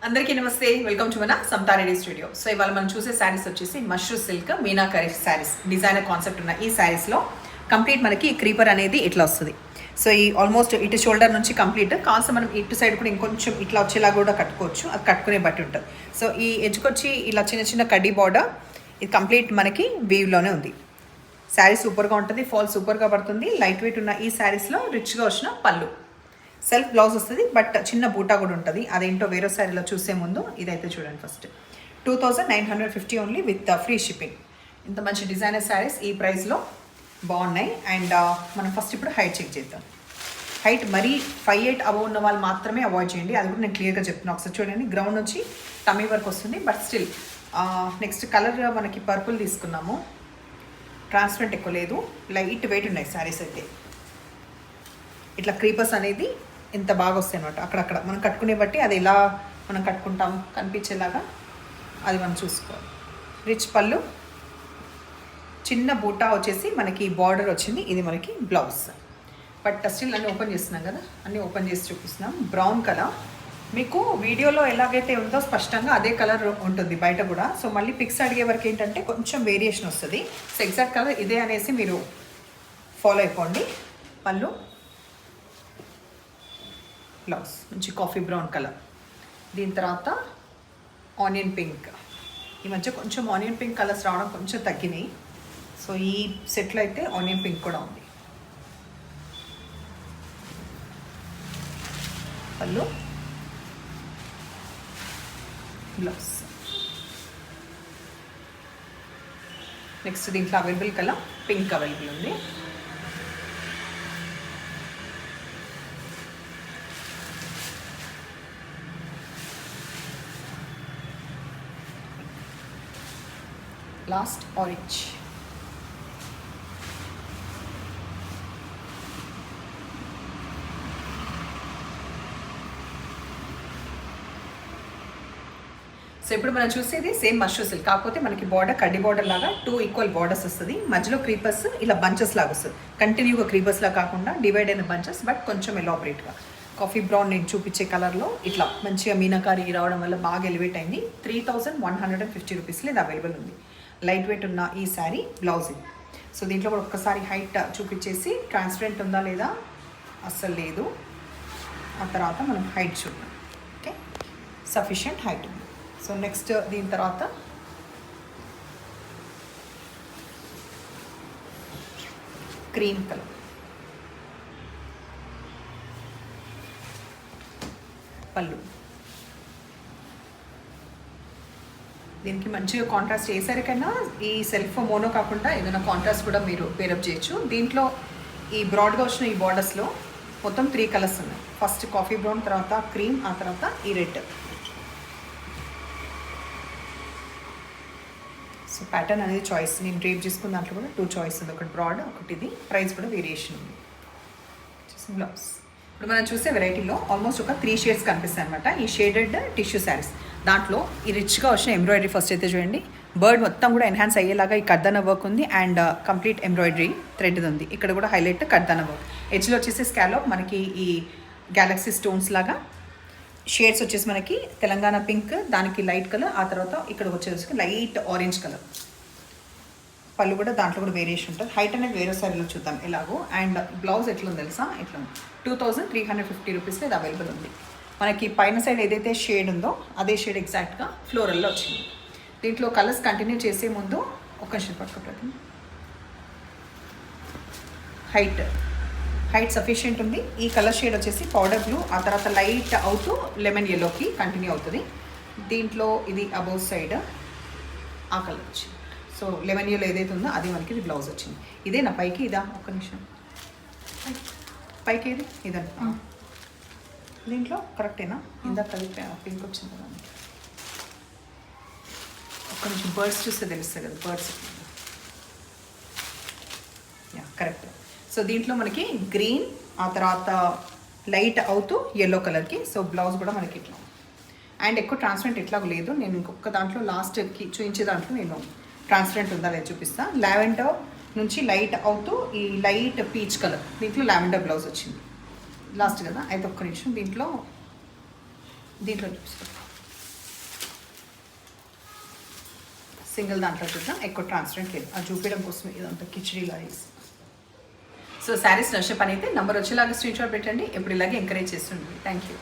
అందరికీ నమస్తే, welcome to మన సమతా స్టూడియో. సో ఇవాళ మనం చూసే శారీస్ వచ్చేసి mashru silk meenakari saris, designer concept ఉన్న ఈ శారీస్లో కంప్లీట్ మనకి క్రీపర్ అనేది ఇట్లా వస్తుంది. సో ఈ ఆల్మోస్ట్ ఇటు షోల్డర్ నుంచి కంప్లీట్ కాల్సి మనం ఇటు సైడ్ కూడా ఇంకొంచెం ఇట్లా వచ్చేలా కూడా కట్టుకోవచ్చు, అది కట్టుకునే బట్టి ఉంటుంది. సో ఈ ఎడ్జ్కొచ్చి ఇలా చిన్న చిన్న కడ్డీ బార్డర్, ఇది కంప్లీట్ మనకి వీవ్లోనే ఉంది. శారీ సూపర్గా ఉంటుంది, ఫాల్ సూపర్గా పడుతుంది. లైట్ వెయిట్ ఉన్న ఈ శారీస్లో రిచ్గా వచ్చిన పళ్ళు, సెల్ఫ్ బ్లౌజ్ వస్తుంది, బట్ చిన్న బూటా కూడా ఉంటుంది. అదేంటో వేరే శారీలో చూసే ముందు ఇదైతే చూడండి. First 2950 only with free shipping. ఇంత మంచి డిజైనర్ శారీస్ ఈ ప్రైస్లో బాగున్నాయి. అండ్ మనం ఫస్ట్ ఇప్పుడు హైట్ చెక్ చేద్దాం. హైట్ మరీ 5'8" అబవ్ ఉన్న వాళ్ళు మాత్రమే అవాయిడ్ చేయండి, అది కూడా నేను క్లియర్గా చెప్తున్నాను. ఒకసారి చూడండి, గ్రౌండ్ నుంచి టమ్మీ వరకు వస్తుంది, బట్ స్టిల్. నెక్స్ట్ కలర్ మనకి పర్పుల్ తీసుకున్నాము, ట్రాన్స్పరెంట్ ఎక్కువ లేదు, లైట్ వెయిట్ ఉన్నాయి శారీస్ అయితే. ఇట్లా క్రీపర్స్ అనేది ఇంత బాగా వస్తాయి అనమాట. అక్కడక్కడ మనం కట్టుకునే బట్టి అది ఎలా మనం కట్టుకుంటాం కనిపించేలాగా అది మనం చూసుకోవాలి. రిచ్ పళ్ళు, చిన్న బూటా వచ్చేసి మనకి బార్డర్ వచ్చింది. ఇది మనకి బ్లౌజ్. బట్ స్టిల్ అన్నీ ఓపెన్ చేస్తున్నాం కదా, అన్నీ ఓపెన్ చేసి చూపిస్తున్నాం. బ్రౌన్ కలర్ మీకు వీడియోలో ఎలాగైతే ఉందో స్పష్టంగా అదే కలర్ ఉంటుంది బయట కూడా. సో మళ్ళీ పిక్స్ అడిగే వరకు ఏంటంటే కొంచెం వేరియేషన్ వస్తుంది. సో ఎగ్జాక్ట్ కలర్ ఇదే అనేసి మీరు ఫాలో అయిపోండి. పళ్ళు, బ్లౌజ్ మంచి కాఫీ బ్రౌన్ కలర్. దీని తర్వాత ఆనియన్ పింక్. ఈ మధ్య కొంచెం ఆనియన్ పింక్ కలర్స్ రావడం కొంచెం తగ్గినాయి. సో ఈ సెట్లో అయితే ఆనియన్ పింక్ కూడా ఉంది. పళ్ళు, బ్లౌజ్. నెక్స్ట్ దీంట్లో అవైలబుల్ కలర్ పింక్ అవైలబుల్ ఉంది. Last orange. సో ఇప్పుడు మనం చూసేది సేమ్ మష్రూ సిల్క్, కాకపోతే మనకి బార్డర్ కడ్డీ బార్డర్ లాగా 2 ఈక్వల్ బార్డర్స్ వస్తుంది. మధ్యలో క్రీపర్స్ ఇలా బంచెస్ లాగా వస్తుంది, కంటిన్యూగా క్రీపర్స్లా కాకుండా డివైడ్ అయిన బంచెస్, బట్ కొంచెం ఎలాబరేట్గా. కాఫీ బ్రౌన్ నేను చూపించే కలర్లో ఇట్లా మంచిగా మీనాకారి రావడం వల్ల బాగా ఎలివేట్ అయింది. 3150 రూపీస్లో ఇది అవైలబుల్ ఉంది. లైట్ వెయిట్ ఉన్న ఈ శారీ బ్లౌజ్ ఇది. సో దీంట్లో కూడా ఒక్కసారి హైట్ చూపించేసి ట్రాన్స్పరెంట్ ఉందా లేదా, అస్సలు లేదు. ఆ తర్వాత మనం హైట్ చూద్దాం. ఓకే, సఫిషియంట్ హైట్ ఉంది. సో నెక్స్ట్ దీని తర్వాత క్రీమ్ కలర్. పళ్ళు, దీనికి మంచిగా కాంట్రాస్ట్ చేసరికైనా ఈ సెల్ఫ్ మోనో కాకుండా ఏదైనా కాంట్రాస్ట్ కూడా మీరు పేరప్ చేయొచ్చు. దీంట్లో ఈ బ్రాడ్గా వచ్చిన ఈ బార్డర్స్లో మొత్తం 3 కలర్స్ ఉన్నాయి. ఫస్ట్ కాఫీ బ్రౌన్, తర్వాత క్రీమ్, ఆ తర్వాత ఈ రెడ్. సో ప్యాటర్న్ అనేది చాయిస్, నేను డ్రేప్ చేసుకున్న దాంట్లో కూడా 2 చాయిస్ ఉంది, ఒకటి బ్రాడ్, ఒకటి ఇది. ప్రైస్ కూడా వేరియేషన్ ఉంది. బ్లౌజ్. ఇప్పుడు మనం చూసే వెరైటీలో ఆల్మోస్ట్ ఒక 3 షేడ్స్ కనిపిస్తాయి అనమాట. ఈ షేడెడ్ టిష్యూ శారీస్ దాంట్లో ఈ రిచ్గా వచ్చిన ఎంబ్రాయిడరీ ఫస్ట్ అయితే చూడండి. బర్డ్ మొత్తం కూడా ఎన్హాన్స్ అయ్యేలాగా ఈ కర్దానా వర్క్ ఉంది, అండ్ కంప్లీట్ ఎంబ్రాయిడరీ థ్రెడ్ ఉంది. ఇక్కడ కూడా హైలైట్ కర్దానా వర్క్. ఎడ్జ్లో వచ్చేసి స్కాలప్ మనకి ఈ గ్యాలక్సీ స్టోన్స్ లాగా. షేడ్స్ వచ్చేసి మనకి తెలంగాణ పింక్, దానికి లైట్ కలర్, ఆ తర్వాత ఇక్కడ వచ్చేసి లైట్ ఆరెంజ్ కలర్. పళ్ళు కూడా దాంట్లో కూడా వేరియేషన్ ఉంటుంది. హైట్ అనేది వేరే సారీలో చూద్దాం ఎలాగో. అండ్ బ్లౌజ్ ఎట్లా ఉంది తెలుసా, ఎట్లా ఉంది. 2350 రూపీస్లో ఇది అవైలబుల్ ఉంది. మనకి పైన సైడ్ ఏదైతే షేడ్ ఉందో అదే షేడ్ ఎగ్జాక్ట్గా ఫ్లోరల్లో వచ్చింది. దీంట్లో కలర్స్ కంటిన్యూ చేసే ముందు ఒక నిమిషం పట్టుకుంటుంది. హైట్ సఫిషియెంట్ ఉంది. ఈ కలర్ షేడ్ వచ్చేసి పౌడర్ బ్లూ, ఆ తర్వాత లైట్ అవుతూ లెమన్ ఎల్లోకి కంటిన్యూ అవుతుంది. దీంట్లో ఇది అబౌవ్ సైడ్ ఆ కలర్ వచ్చింది. సో లెమన్ ఎల్లో ఏదైతే ఉందో అది మనకి ఇది బ్లౌజ్ వచ్చింది. ఇదే నా పైకి ఇదా, ఒక్క నిమిషం, పైకి ఇది ఇదంతా దీంట్లో కరెక్టేనా, ఇందాక కలిపి పింక్ వచ్చింది కదా. ఒక్క నిమిషం, బర్డ్స్ చూస్తే తెలుస్తుంది కదా, బర్డ్స్ కరెక్ట్. సో దీంట్లో మనకి గ్రీన్, ఆ తర్వాత లైట్ అవుతూ ఎల్లో కలర్కి. సో బ్లౌజ్ కూడా మనకి ఇట్లా, అండ్ ఎక్కువ ట్రాన్స్పరెంట్ ఇట్లా లేదు. నేను ఇంకొక దాంట్లో లాస్ట్కి చూపించే దాంట్లో నేను ట్రాన్స్పరెంట్ ఉందా లేదు చూపిస్తాను. లావెండర్ నుంచి లైట్ అవుతూ ఈ లైట్ పీచ్ కలర్, దీంట్లో లావెండర్ బ్లౌజ్ వచ్చింది లాస్ట్ కదా. అయితే ఒక్క నిమిషం, దీంట్లో చూపిస్తాను. సింగిల్ దాంట్లో చూద్దాం. ఎక్కువ ట్రాన్స్పరెంట్ లేదు, అది చూపించడం కోసం ఇదంతా కిచడీలా వేసి. సో శారీస్ నచ్చే పని అయితే నెంబర్ వచ్చేలాగా స్క్రీన్ షాట్ పెట్టండి. ఎప్పుడు ఇలాగే ఎంకరేజ్ చేస్తుండండి. Thank you.